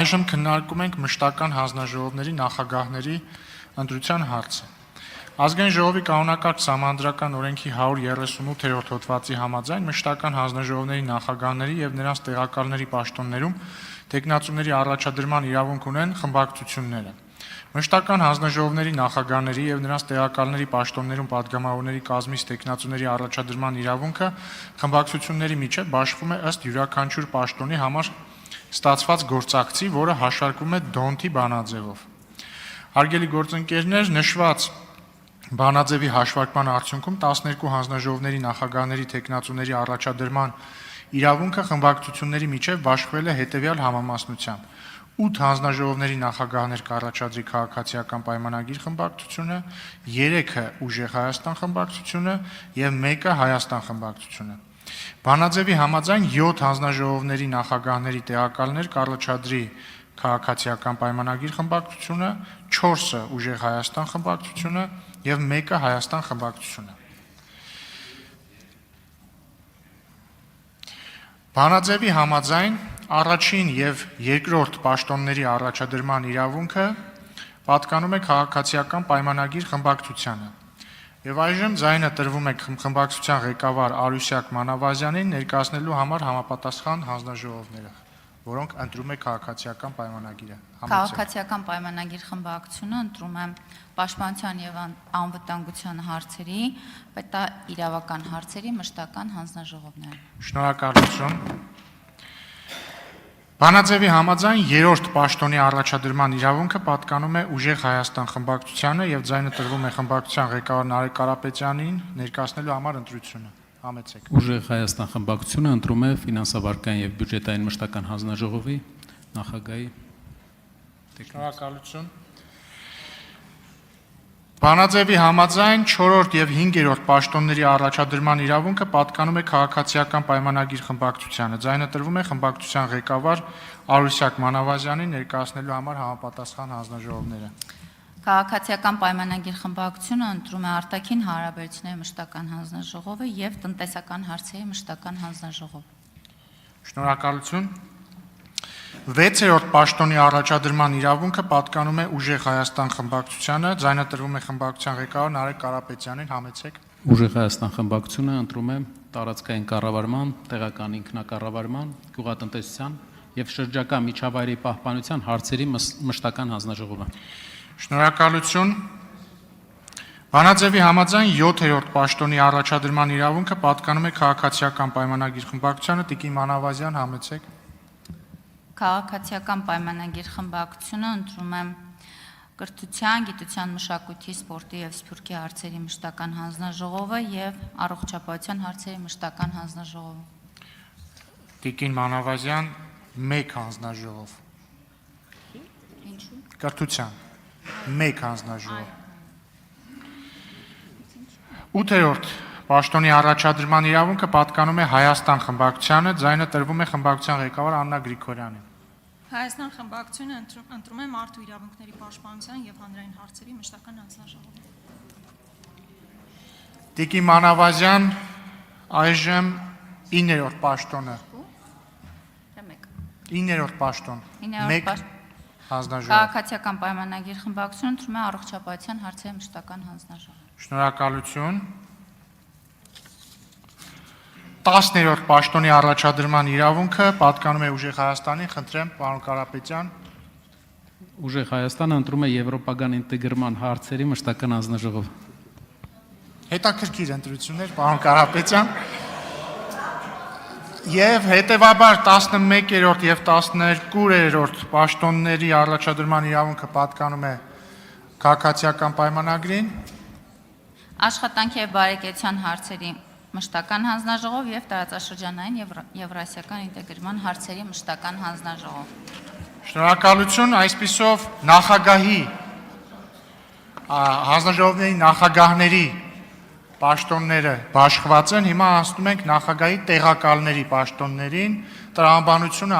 Այժմ քննարկում ենք մշտական հանձնաժողովների նախագահների ընտրության հարցը։ Ազգային ժողովի կանոնակարգ սահմանադրական օրենքի 138-րդ հոդվածի համաձայն մշտական հանձնաժողովների նախագահների եւ նրանց տեղակալների պաշտոններում տեխնացուների առաջադրման իրավունք ունեն խմբակցությունները։ Մշտական հանձնաժողովների նախագահների եւ նրանց տեղակալների պաշտոններում падգամավորների կազմից տեխնացուների առաջադրման իրավունքը խմբակցությունների միջև բաշխվում է ըստ յուրաքանչյուր պաշտոնի համար ստացված գործակցի, որը հաշվարկվում է դոնթի բանաձևով։ Հարգելի գործընկերներ, նշված բանաձևի հաշվարկման արդյունքում 12 հանձնաժողովների նախագահների տեխնացուների առաջադրման իրավունքը խմբակցությունների միջև բաշխվել է հետևյալ համամասնությամբ. 8 հանձնաժողովների նախագահներ կառաջադրի քաղաքացիական պայմանագիր խմբակցությունը, 3-ը Ուժեղ Հայաստան խմբակցությունը եւ 1-ը Հայաստան խմբակցությունը։ Բանաձևի համաձայն 7 հանձնաժողովների նախագահների տեղակալներ կառաջադրի քաղաքացիական պայմանագիր խմբակցությունը, 4-ը Ուժեղ Հայաստան խմբակցությունը եւ 1-ը Հայաստան խմբակցությունը։ Բանաձևի համաձայն առաջին եւ երկրորդ պաշտոնների առաջադրման իրավունքը պատկանում է քաղաքացիական պայմանագիր խմբակցությանը։ Եվ այժմ ձայնը տրվում է խմբակցության ղեկավար Արուսյակ Մանավազյանին ներկայացնելու համար համապատասխան հանձնաժողովները, որոնք ընտրում է քաղաքացիական պայմանագիրը։ Քաղաքացիական պայմանագիր խմբակցությունը ընտրում է պաշտպանության եւ անվտանգության հարցերի, պետաիրավական հարցերի մշտական հանձնաժողովները։ Շնորհակալություն։ Բանաձևի համաձայն երրորդ պաշտոնի առաջադրման իրավունքը պատկանում է Ուժեղ Հայաստան խմբակցությանը եւ ձայնը տրվում է խմբակցության ղեկավար Նարեկ Կարապետյանին ներկայացնելու համար ընտրությունը։ Համեցեք։ Ուժեղ Հայաստան խմբակցությունը ընտրում է ֆինանսավարական եւ բյուջետային մշտական հանձնաժողովի նախագահի։ Շնորհակալություն։ Բանաձևի համաձայն 4-րդ եւ 5-րդ պաշտոնների առաջադրման իրավունքը պատկանում է քաղաքացիական պայմանագիր խմբակցությանը։ Ձայնը տրվում է խմբակցության ղեկավար Արուսյակ Մանավազյանին ներկայացնելու համար համապատասխան հանձնաժողովները։ Քաղաքացիական պայմանագիր խմբակցությունը ընտրում է արտաքին հարաբերությունների մշտական հանձնաժողովը եւ տնտեսական հարցերի մշտական հանձնաժողովը։ Շնորհակալություն։ 6-րդ պաշտոնի առաջադրման իրավունքը պատկանում է Ուժեղ Հայաստան խմբակցությանը, ձայնը տրվում է խմբակցության ղեկավար Նարեկ Կարապետյանին, համեցեք։ Ուժեղ Հայաստան խմբակցությունը ընտրում է տարածքային կառավարման, տեղական ինքնակառավարման, գյուղատնտեսության եւ շրջակա միջավայրի պահպանության հարցերի մշտական հանձնաժողովը։ Շնորհակալություն։ Բանաձևի համաձայն 7-րդ պաշտոնի առաջադրման իրավունքը պատկանում է քաղաքացիական պայմանագիր խմբակցությանը, Տիկին Մանավազյան, համեցեք։ Քաղաքացիական պայմանագիր խմբակցությունը ընտրում է կրթության, գիտության, մշակույթի, սպորտի եւ սփյուռքի հարցերի մշտական հանձնաժողովը եւ առողջապահության հարցերի մշտական հանձնաժողովը։ Տիկին Մանավազյան, 1 հանձնաժողով։ Ինչու՞։ Կրթության 1 հանձնաժողով։ 8-րդ պաշտոնի առաջադրման իրավունքը պատկանում է Հայաստան խմբակցությանը, ձայնը տրվում է խմբակցության ղեկավար Աննա Գրիգորյանին։ Հայաստան խմբակցությունը ընտրում է մարդու իրավունքների պաշտպանության եւ հանրային հարցերի մշտական հանձնաժողովը։ Տիկին Մանավազյան, այժմ 9-րդ պաշտոնը։ 9-րդ պաշտոն։ 1 հանձնաժողով։ Քաղաքացիական պայմանագիր խմբակցությունը ընտրում է առողջապահության հարցերի մշտական հանձնաժողով։ Շնորհակալություն։ 10-րդ պաշտոնի առաջադրման իրավունքը պատկանում է Ուժեղ Հայաստանին, խնդրեմ պարոն Կարապետյան։ Ուժեղ Հայաստանը ընտրում է եվրոպական ինտեգրման հարցերի մշտական հանձնաժողով։ Հետաքրքիր ընտրություններ, պարոն Կարապետյան։ Եվ հետևաբար 11-րդ եւ 12-րդ պաշտոնների առաջադրման իրավունքը պատկանում է քաղաքացիական պայմանագրին։ Աշխատանքի եւ բարեկեցության հարցերի մշտական հանձնաժողով եւ տարածաշրջանային եվրասիական ինտեգրման հարցերի մշտական հանձնաժողով։ Շնորհակալություն, այսպիսով նախագահի հանձնաժողովների նախագահների պաշտոնները բաշխված են, հիմա անցնում ենք նախագահի տեղակալների պաշտոններին, տրամաբանությունը